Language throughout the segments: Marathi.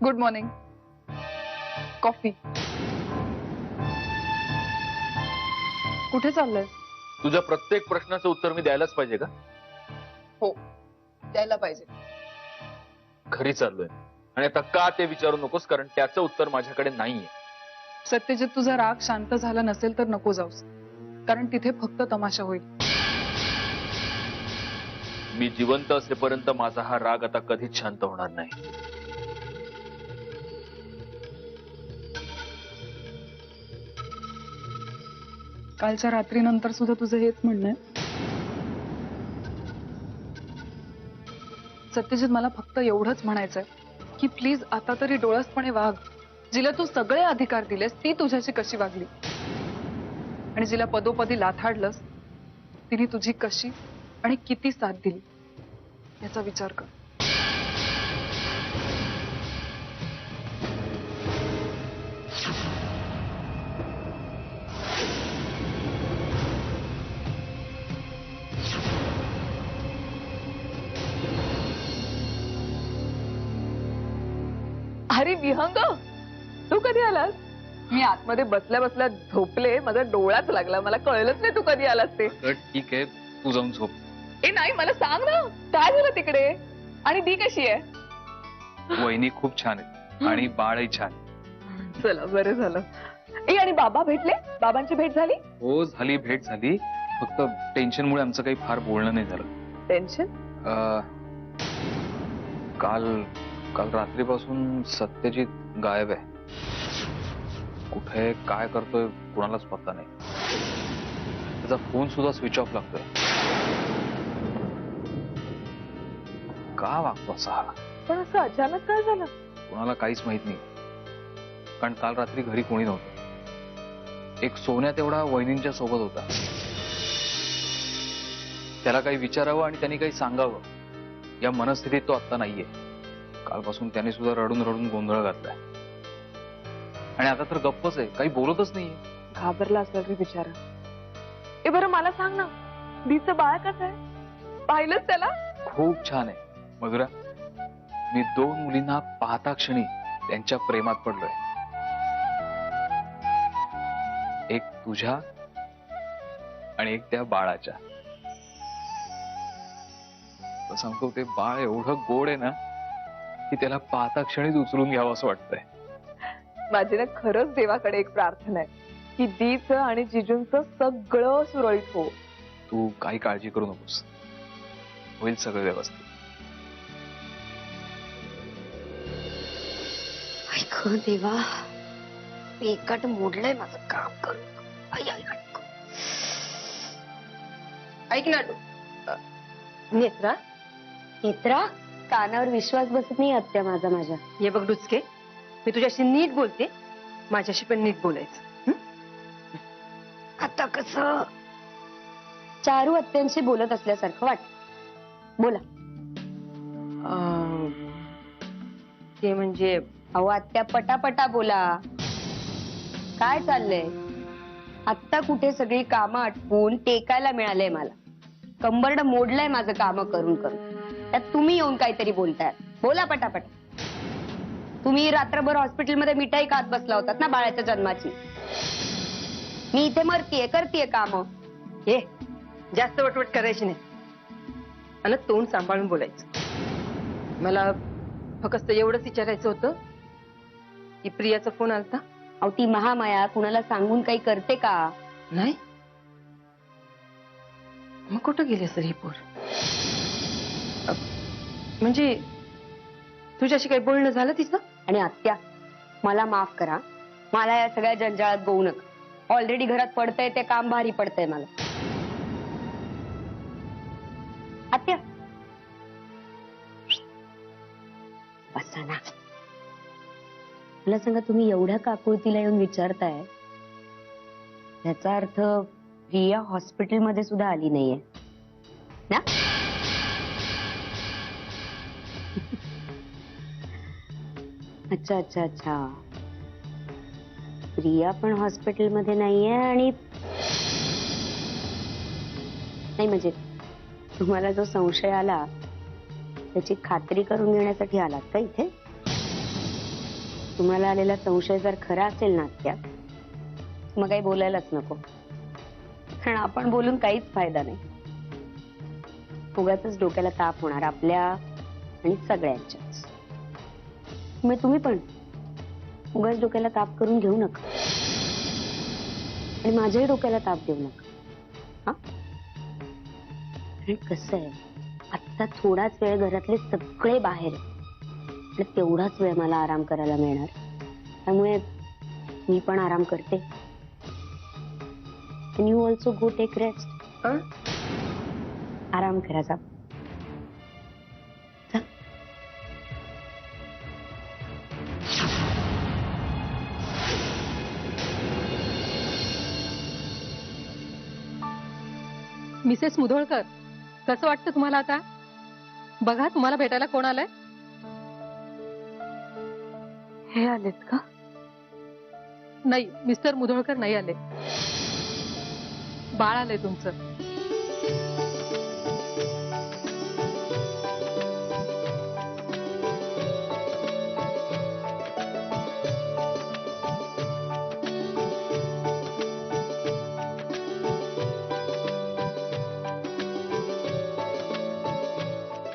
Good morning. कॉफी. कुठे चाललंय? तुझ्या प्रत्येक प्रश्नाचं उत्तर मी द्यायलाच पाहिजे का? हो, द्यायला पाहिजे. घरी चाललोय आणि आता का ते विचारू नकोस, कारण त्याचं उत्तर माझ्याकडे नाहीये. सत्यजित, तुझा राग शांत झाला नसेल तर नको जाऊस, कारण तिथे फक्त तमाशा होईल. मी जिवंत असेपर्यंत माझा हा राग आता कधीच शांत होणार नाही. कालच्या रात्रीनंतर सुद्धा तुझं हेच म्हणणं आहे? सत्यजित, मला फक्त एवढंच म्हणायचंय की प्लीज आता तरी डोळसपणे वाग. जिला तू सगळे अधिकार दिलेस ती तुझ्याशी कशी वागली, आणि जिला पदोपदी लाथाडलंस तिने तुझी कशी आणि किती साथ दिली याचा विचार कर. अरे विहंग, तू कधी आलास? मी आतमध्ये बसल्या बसल्या झोपले, माझा डोळाच लागला, मला कळलंच नाही तू कधी आलास ते. ठीक आहे, तू जाऊन झोप. ए नाही, मला सांग ना काय झालं तिकडे, आणि दी कशी आहे? वहिनी खूप छान आहे आणि बाळही छान. चला बरं झालं. ए आणि बाबा भेटले? बाबांची भेट झाली? हो झाली, भेट झाली. फक्त टेन्शनमुळे आमचं काही फार बोलणं नाही झालं. टेन्शन? काल काल रात्रीपासून सत्यजित गायब आहे. कुठे काय करतोय कोणालाच पत्ता नाही. त्याचा फोन सुद्धा स्विच ऑफ लागतोय. का वागतो असा हा? पण असं अचानक काय झालं? कोणाला काहीच माहित नाही, कारण काल रात्री घरी कोणी नव्हतं. एक सोन्या तेवढा वहिनींच्या सोबत होता. त्याला काही विचारावं आणि त्यांनी काही सांगावं या मनस्थितीत तो आता नाहीये. कालपासून त्याने सुद्धा रडून रडून गोंधळ घातलाय आणि आता तर गप्पच आहे, काही बोलतच नाहीये. घाबरला असेल रे बिचारा. ए बरं मला सांग ना, दीचं बाळ कसं आहे? पाहिलंच त्याला? खूप छान आहे मधुरा. मी 2 मुलींना पाहता क्षणी त्यांच्या प्रेमात पडलोय. एक तुझ्या आणि एक त्या बाळाच्या. तर सांगतो, ते बाळ एवढं गोड आहे ना की त्याला पाहता क्षणीच उचलून घ्यावं असं वाटतंय. माझी ना खरंच देवाकडे एक प्रार्थना आहे की दीचं आणि जिजूंचं सगळं सुरळीत हो. तू काही काळजी करू नकोस, होईल सगळं व्यवस्थित. ऐक देवा, मी एकट मोडलंय माझं काम करून. ऐक ना तू. नेत्रा, नेत्रा, कानावर विश्वास बसत नाही आत्या माझा माझ्या. ये बघ डुचके, मी तुझ्याशी नीट बोलते, माझ्याशी पण नीट बोलायचं. आता कसं चारू आत्यांशी बोलत असल्यासारखं वाटत. बोला. ते म्हणजे अहो आत्या, पटापटा बोला. काय चाललंय? आत्ता कुठे सगळी कामं आटपून टेकायला मिळालंय मला. कंबरड मोडलंय माझं काम करून करून. त्यात तुम्ही येऊन काहीतरी बोलताय. बोला पटापट. तुम्ही रात्रभर हॉस्पिटलमध्ये मिठाई खात बसला होतात ना बाळाच्या जन्माची. मी इथे मरतीये, करतीये काम. हे जास्त वटवट करायची नाही आणि तोंड सांभाळून बोलायचं. मला फक्त एवढंच विचारायचं होतं की प्रियाचा फोन आलता? अहो ती महामाया कुणाला सांगून काही करते का? नाही. मग कुठं गेली सर ही पोर? म्हणजे तुझ्याशी काही बोलणं झालं तिचं? आणि आत्या, मला माफ करा, मला या सगळ्या जंजाळात गोवू नका. ऑलरेडी घरात पडतंय ते काम भारी पडतंय मला. आत्या बसा ना. मला सांगा, तुम्ही एवढ्या काकुळतीला येऊन विचारताय, याचा अर्थ प्रिया हॉस्पिटलमध्ये सुद्धा आली नाहीये ना? अच्छा अच्छा अच्छा, प्रिया पण हॉस्पिटलमध्ये नाहीये. आणि नाही म्हणजे तुम्हाला जो संशय आला त्याची खात्री करून घेण्यासाठी आलात का इथे? तुम्हाला आलेला संशय जर खरा असेल ना आत्या, मग काही बोलायलाच नको. कारण आपण बोलून काहीच फायदा नाही. उगाचच डोक्याला ताप होणार आपल्या आणि सगळ्यांच्याच. मग तुम्ही पण उगाच डोक्याला ताप करून घेऊ नका आणि माझ्याही डोक्याला ताप देऊ नका. हा, कसं आहे, आत्ता थोडाच वेळ घरातले सगळे बाहेर आहेत आणि तेवढाच वेळ मला आराम करायला मिळणार. त्यामुळे मी पण आराम करते. And you also go take rest. आराम करा जा. मिसेस मुधोळकर, कसं वाटतं तुम्हाला आता? बघा, तुम्हाला भेटायला कोण आलंय? हे आलेत का? नाही, मिस्टर मुधोळकर नाही आले. बाळ आलंय तुमचं.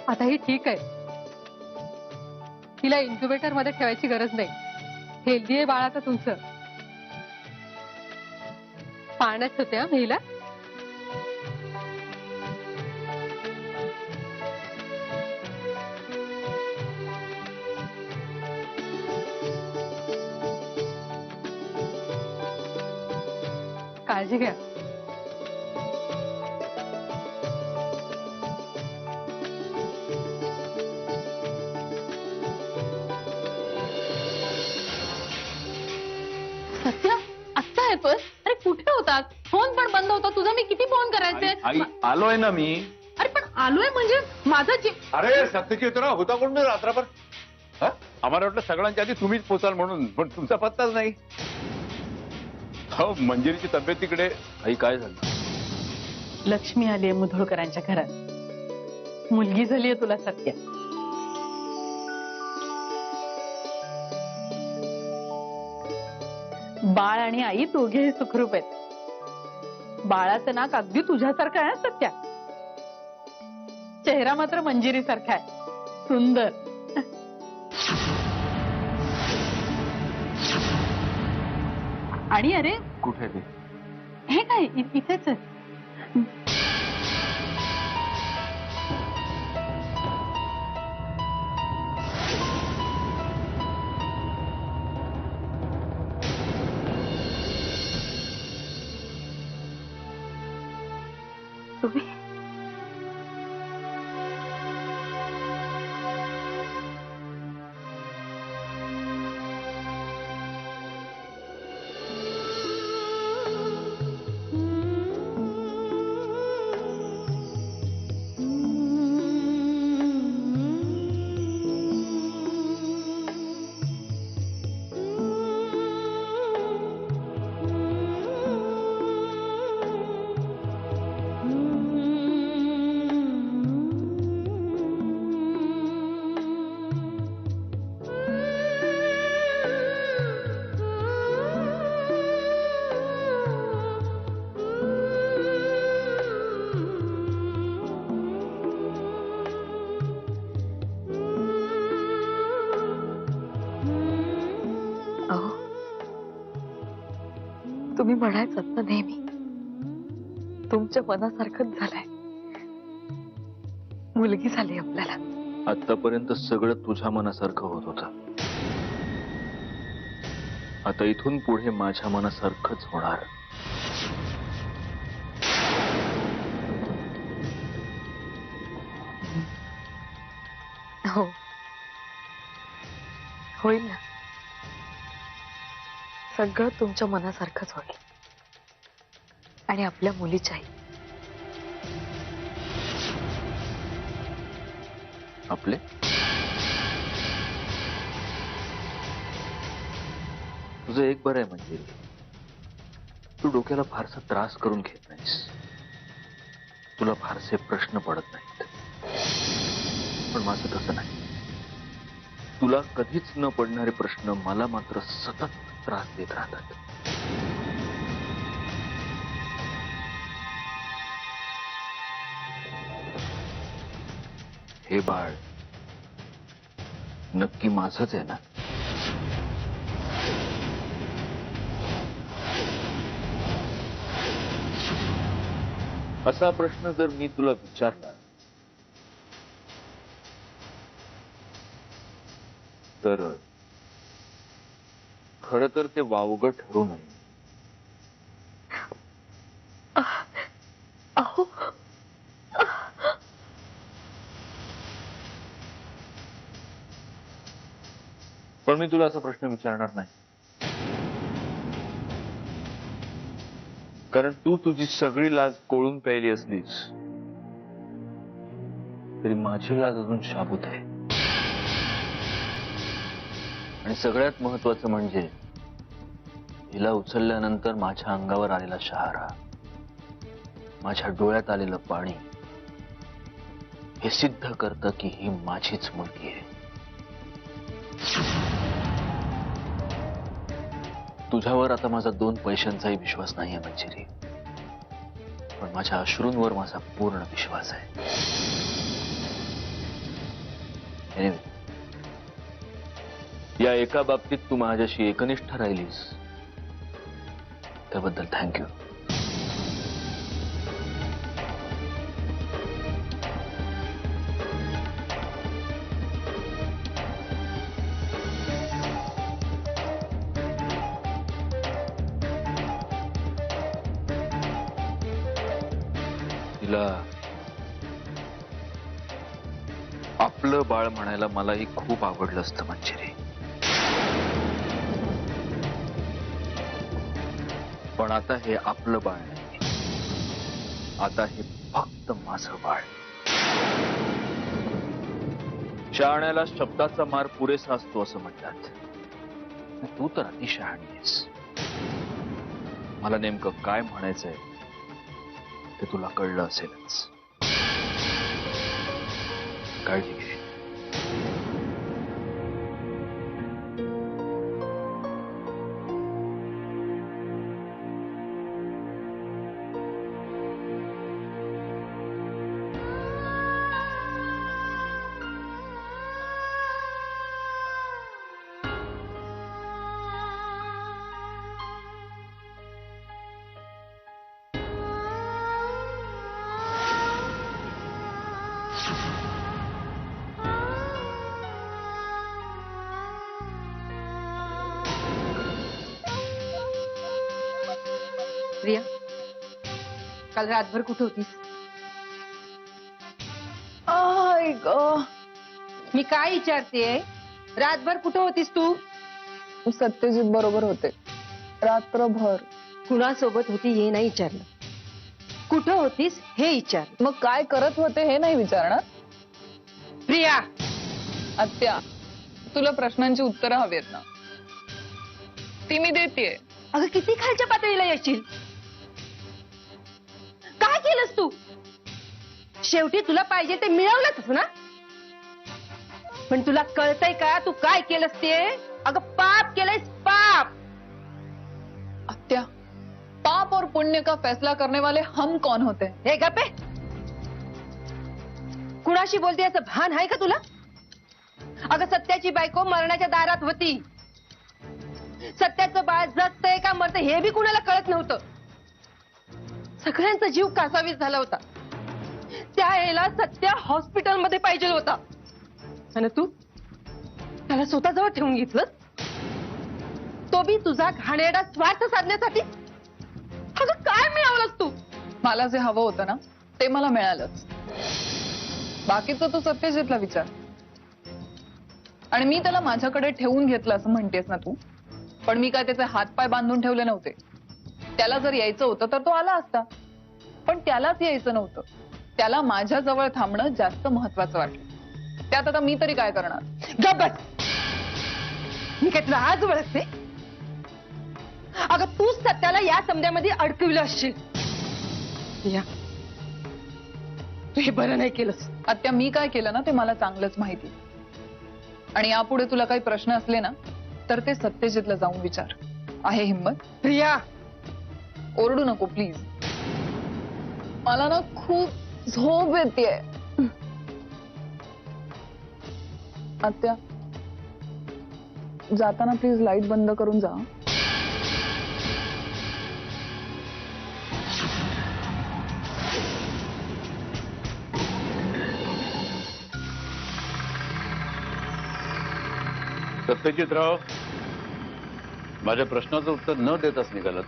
आता ही ठीक आहे. तिला इन्क्युबेटर मध्ये ठेवायची गरज नाही. हेल्दी आहे बाळ आता तुमचं. पाळण्यात होत्या महिला. काळजी घ्या. सत्या, आत्ता येतोय? अरे कुठे होतात? फोन पण बंद होता तुझा. मी किती फोन करायचे? आई, आलोय ना मी. अरे पण आलोय म्हणजे माझा अरे सत्यजित राव, होता कोण मी रात्रभर? हा? आम्हाला वाटलं सगळ्यांच्या आधी तुम्हीच पोचाल म्हणून, पण तुमचा पत्ताच नाही. हो, मंजिरीची तब्येत तिकडे. आई, काय झालं? लक्ष्मी आलीये मुधोळकरांच्या घरात. मुलगी झालीये तुला सत्या. बाळ आणि आई दोघेही सुखरूप आहेत. बाळाचं नाक अगदी तुझ्यासारखं आहे सत्या. चेहरा मात्र मंजिरी सारखा आहे. सुंदर. आणि अरे कुठे ते? हे काय इथेच आहे. तुम्ही अहो, तुम्ही म्हणायचं ना नेहमी तुमच्या मनासारखंच झालंय. मुलगी झाली आपल्याला. आतापर्यंत सगळं तुझ्या मनासारखं होत होतं. आता इथून पुढे माझ्या मनासारखंच होणार. हो, होईल ना. सगळं तुमच्या मनासारखंच होईल. आणि आपल्या मुलीच्याही. आपले तुझं एक बरं आहे म्हणजे तू डोक्याला फारसा त्रास करून घेत नाहीस. तुला फारसे प्रश्न पडत नाहीत. पण माझं तसं नाही. तुला कधीच न पडणारे प्रश्न मला मात्र सतत त्रास देत राहतात. हे बाळ नक्की माझंच आहे ना? असा प्रश्न जर मी तुला विचारला तर खरं तर ते वावगं ठरू नये. अहो पण मी तुला असा प्रश्न विचारणार नाही, कारण तू तुझी सगळी लाज कोळून प्यायली असलीस तरी माझी लाज अजून शाबूत आहे. आणि सगळ्यात महत्वाचं म्हणजे हिला उचलल्यानंतर माझ्या अंगावर आलेला शहारा, माझ्या डोळ्यात आलेलं पाणी हे सिद्ध करतं की ही माझीच मुलगी आहे. तुझ्यावर आता माझा 2 पैशांचाही विश्वास नाहीये मंजिरी, पण माझ्या अश्रूंवर माझा पूर्ण विश्वास आहे. Anyway, या एका बाबतीत तू माझ्याशी एकनिष्ठ राहिलीस त्याबद्दल थँक्यू. तिला आपलं बाळ म्हणायला मलाही खूप आवडलं असतं मंजिरी, पण आता हे आपलं बाळ नाही, आता हे फक्त माझं बाळ. शहाण्याला शब्दाचा मार पुरेसा असतो असं म्हणतात. तू तर अतिशहाणी आहेस. मला नेमकं काय म्हणायचंय ते तुला कळलं असेलच. काळजी घे. प्रिया, काल रातभर कुठे होतीस? आय ग, मी काय विचारतेय, रातभर कुठे होतीस तू? सत्यजित बरोबर होते रात्रभर. कुणासोबत होती हे नाही विचारलं, कुठं होतीस हे विचार. मग काय करत होते हे नाही विचारणार? प्रिया, आत्या, तुला प्रश्नांची उत्तरं हवीत ना, ती मी देतेय. अगं किती खालच्या पातळीला येशील? काय केलंस तू? शेवटी तुला पाहिजे ते मिळवलंच ना, पण तुला कळतंय का तू काय केलंस ते? अगं पाप केलंयस, पाप. आत्या, पाप और पुण्य का फैसला करने वाले हम कौन होते? हे गप्पे, कुणाशी बोलते याचं भान आहे का तुला? अगं सत्याची बायको मरणाच्या दारात होती. सत्याचं बाळ जगतंय का मरतंय हे बी कुणाला कळत नव्हतं. सगळ्यांचा जीव कासावीस झाला होता. त्या वेळेला सत्या हॉस्पिटलमध्ये पाहिजे होता आणि तू त्याला स्वतःजवळ ठेवून घेतलं, तो बी तुझा घाणेरडा स्वार्थ साधण्यासाठी. अगं काय मिळवलंस तू? मला जे हवं होतं ना ते मला मिळालंच. बाकीचं तू सत्यजितला विचार. आणि मी त्याला माझ्याकडे ठेवून घेतलं असं म्हणतेस ना तू, पण मी काय त्याचे हातपाय बांधून ठेवले नव्हते. त्याला जर यायचं होतं तर तो आला असता, पण त्यालाच यायचं नव्हतं. त्याला माझ्या जवळ थांबणं जास्त महत्वाचं वाटलं. त्यात आता मी तरी काय करणार? गब्बस, मी काय तुला आज ओळखते? अगं तूच सत्याला या समध्यामध्ये अडकविलं असशील. या, तू हे बरं नाही केलंस. आत्या, मी काय केलं ना ते मला चांगलंच माहिती. आणि यापुढे तुला काही प्रश्न असले ना तर ते सत्यजितला जाऊन विचार. आहे हिम्मत? प्रिया, ओरडू नको प्लीज. मला ना खूप झोप येतेय. आत्या, जाताना प्लीज लाईट बंद करून जा. सत्यजितराव, माझ्या प्रश्नाचं उत्तर न देताच निघालात.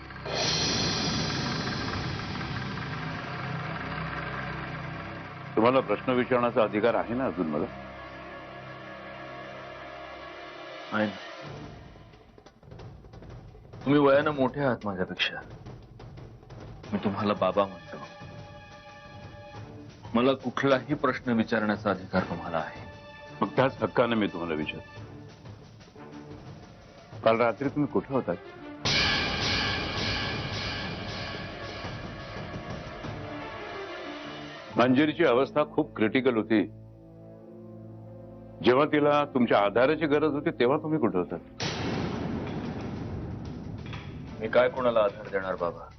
तुम्हाला प्रश्न विचारण्याचा अधिकार आहे ना अजून मला? आहे ना. तुम्ही वयानं मोठे आहात माझ्यापेक्षा. मी तुम्हाला बाबा म्हणतो. मला कुठलाही प्रश्न विचारण्याचा अधिकार तुम्हाला आहे. मग त्याच हक्काने मी तुम्हाला विचारतो, काल रात्री तुम्ही कुठे होतात? मंजिरीची अवस्था खूप क्रिटिकल होती. जेव्हा तिला तुमच्या आधाराची गरज होती तेव्हा तुम्ही कुठे होतात? मी काय कोणाला आधार देणार बाबा?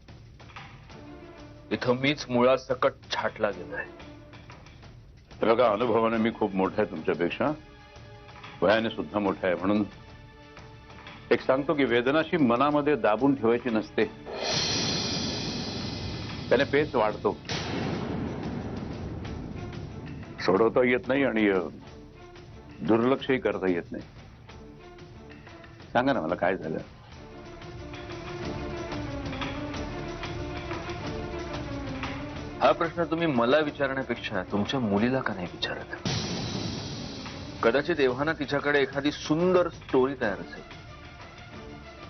इथं मीच मुळासकट छाटला गेलाय. बघा, अनुभवाने मी खूप मोठा आहे तुमच्यापेक्षा, वयाने सुद्धा मोठा आहे. म्हणून एक सांगतो की वेदनाशी मनामध्ये दाबून ठेवायची नसते. त्याने पेच वाढतो. सोडवता येत नाही आणि दुर्लक्षही करता येत नाही. सांगा ना मला काय झालं? हा प्रश्न तुम्ही मला विचारण्यापेक्षा तुमच्या मुलीला का नाही विचारत? कदाचित एव्हाना तिच्याकडे एखादी सुंदर स्टोरी तयार असेल.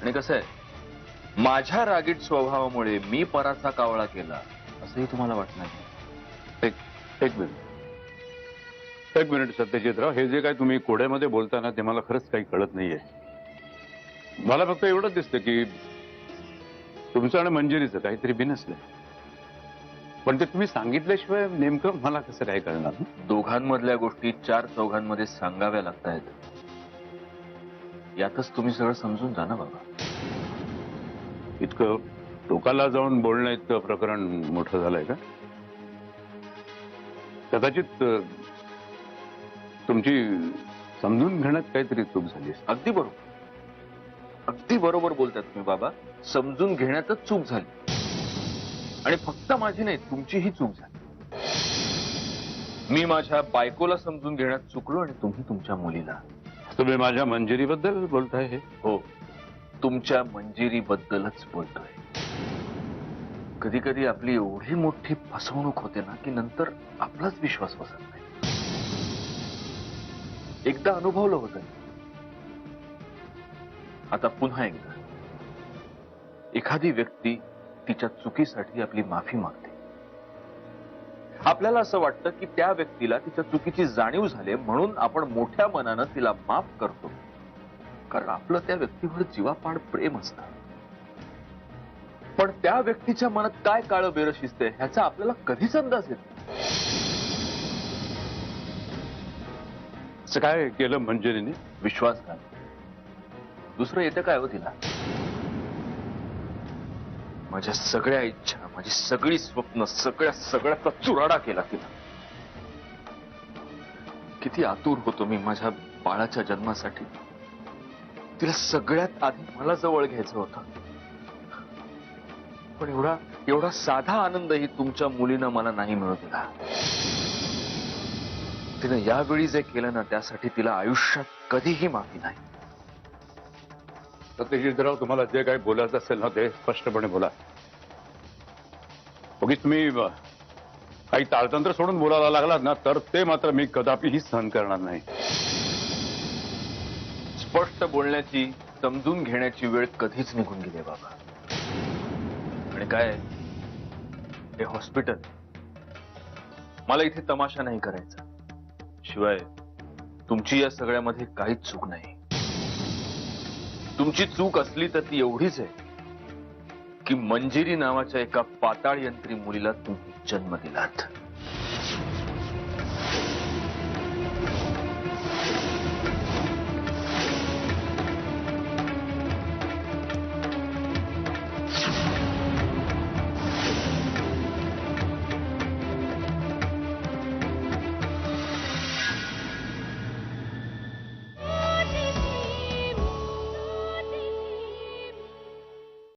आणि कसं आहे, माझ्या रागीट स्वभावामुळे मी पराचा कावळा केला असंही तुम्हाला वाटणार नाही. एक मिनिट सत्यजितराव, हे जे काय तुम्ही कोड्यामध्ये बोलता ना ते मला खरंच काही कळत नाहीये. मला फक्त एवढंच दिसतं की तुमचं आणि मंजिरीचं काहीतरी बिनसलंय. पण ते तुम्ही सांगितल्याशिवाय नेमकं मला कसं काय कळणार? दोघांमधल्या गोष्टी 4-4 सांगाव्या लागतायत. यातच तुम्ही सगळं समजून जा ना बाबा. इतकं टोकाला जाऊन बोलणं इतकं प्रकरण मोठं झालंय का? कदाचित तुमची समजून घेण्यात काहीतरी चूक झाली. अगदी बरोबर, अगदी बरोबर बोलतात तुम्ही बाबा. समजून घेण्यातच चूक झाली. आणि फक्त माझी नाही, तुमचीही चूक झाली. मी माझ्या बायकोला समजून घेण्यात चुकलो आणि तुम्ही तुमच्या मुलीला. तुम्ही माझ्या मंजिरीबद्दल बोलताय? हे हो, तुमच्या मंजिरीबद्दलच बोलतोय. कधी कधी आपली एवढी मोठी फसवणूक होते ना की नंतर आपलाच विश्वास बसत नाही. एकदा अनुभवलं होतं, आता पुन्हा एकदा. एखादी व्यक्ती तिच्या चुकीसाठी आपली माफी मागते. आपल्याला असं वाटतं की त्या व्यक्तीला तिच्या चुकीची जाणीव झाली म्हणून आपण मोठ्या मनानं तिला माफ करतो, कारण आपलं त्या व्यक्तीवर जीवापाड प्रेम असतं. पण त्या व्यक्तीच्या मनात काय काळं बेरं शिजते ह्याचा आपल्याला कधीच अंदाज येत नाही. असं काय केलं मंजिरीने? विश्वासघात. दुसरं येतं काय हो तिला? माझ्या सगळ्या इच्छा, माझी सगळी स्वप्न, सगळ्याचा चुराडा केला तिला. किती आतुर होतो मी माझ्या बाळाच्या जन्मासाठी. तिला सगळ्यात आधी मला जवळ घ्यायचं होतं. पण एवढा साधा आनंदही तुमच्या मुलीनं मला नाही मिळू दिला. तिनं यावेळी जे केलं ना त्यासाठी तिला आयुष्यात कधीही माफी नाही. सत्यजितराव, तुम्हाला जे काही बोलायचं असेल ना ते स्पष्टपणे बोला. उगीच तुम्ही काही ताळतंत्र सोडून बोलायला लागलात ना तर ते मात्र मी कदापिही सहन करणार नाही. स्पष्ट बोलण्याची, समजून घेण्याची वेळ कधीच निघून गेली बाबा. आणि काय, हे हॉस्पिटल, मला इथे तमाशा नाही करायचा. शिवाय तुमची या सगळ्यामध्ये काहीच चूक नाही. तुमची चूक असली तर ती एवढीच आहे की मंजिरी नावाच्या एका पाताळ यंत्री मुलीला तुम्ही जन्म दिलात.